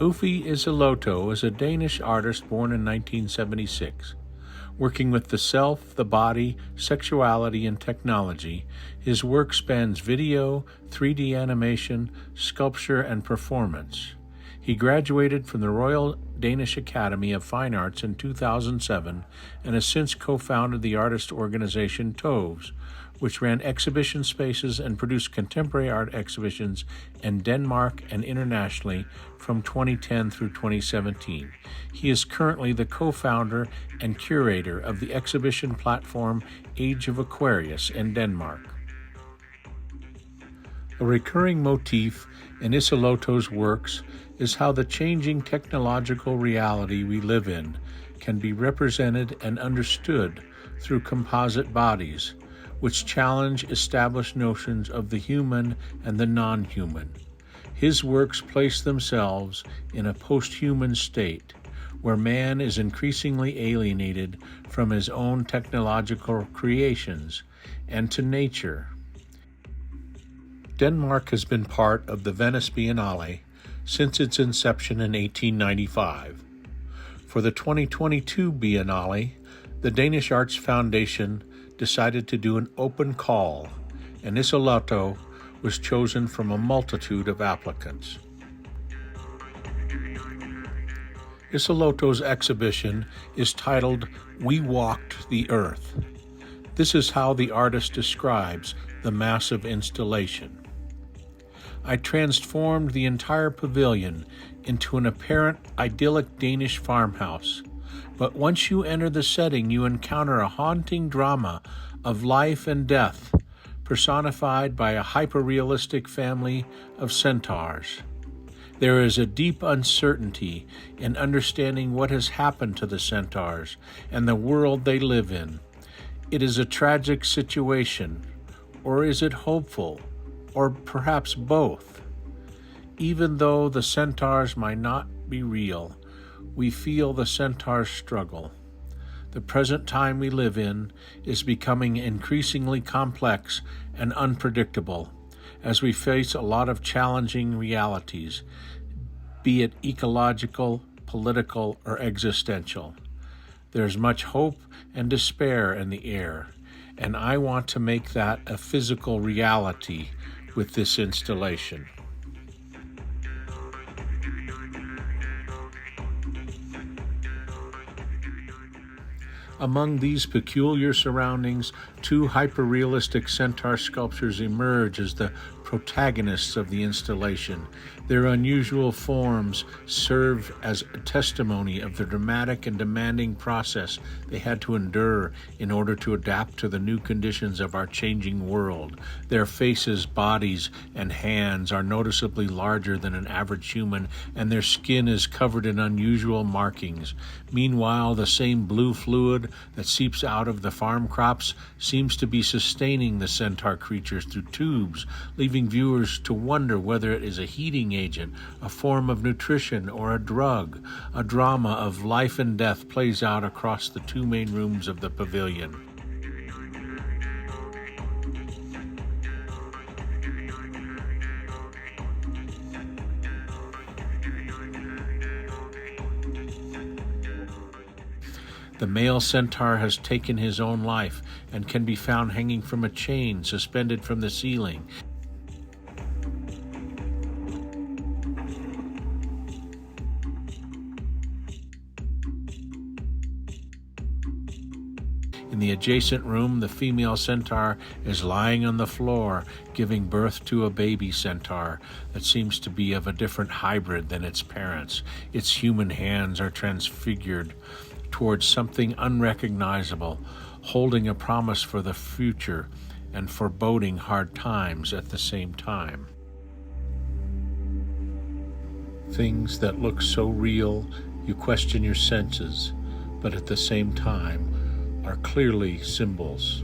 Uffe Isolotto is a Danish artist born in 1976. Working with the self, the body, sexuality, and technology, his work spans video, 3D animation, sculpture, and performance. He graduated from the Royal Danish Academy of Fine Arts in 2007 and has since co-founded the artist organization TOVES, which ran exhibition spaces and produced contemporary art exhibitions in Denmark and internationally from 2010 through 2017. He is currently the co-founder and curator of the exhibition platform Age of Aquarius in Denmark. A recurring motif in Isolotto's works is how the changing technological reality we live in can be represented and understood through composite bodies, which challenge established notions of the human and the non-human. His works place themselves in a post-human state, where man is increasingly alienated from his own technological creations and to nature. Denmark has been part of the Venice Biennale since its inception in 1895. For the 2022 Biennale, the Danish Arts Foundation decided to do an open call, and Isolotto was chosen from a multitude of applicants. Isolotto's exhibition is titled "We Walked the Earth." This is how the artist describes the massive installation. I transformed the entire pavilion into an apparent idyllic Danish farmhouse. But once you enter the setting, you encounter a haunting drama of life and death, personified by a hyper-realistic family of centaurs. There is a deep uncertainty in understanding what has happened to the centaurs and the world they live in. It is a tragic situation, or is it hopeful, or perhaps both? Even though the centaurs might not be real, we feel the centaur's struggle. The present time we live in is becoming increasingly complex and unpredictable as we face a lot of challenging realities, be it ecological, political, or existential. There's much hope and despair in the air, and I want to make that a physical reality with this installation. Among these peculiar surroundings, two hyper-realistic centaur sculptures emerge as the protagonists of the installation. Their unusual forms serve as a testimony of the dramatic and demanding process they had to endure in order to adapt to the new conditions of our changing world. Their faces, bodies, and hands are noticeably larger than an average human, and their skin is covered in unusual markings. Meanwhile, the same blue fluid that seeps out of the farm crops seems to be sustaining the centaur creatures through tubes, leaving viewers to wonder whether it is a heating agent, a form of nutrition, or a drug. A drama of life and death plays out across the two main rooms of the pavilion. The male centaur has taken his own life and can be found hanging from a chain suspended from the ceiling. In the adjacent room, the female centaur is lying on the floor, giving birth to a baby centaur that seems to be of a different hybrid than its parents. Its human hands are transfigured towards something unrecognizable, holding a promise for the future and foreboding hard times at the same time. Things that look so real, you question your senses, but at the same time are clearly symbols.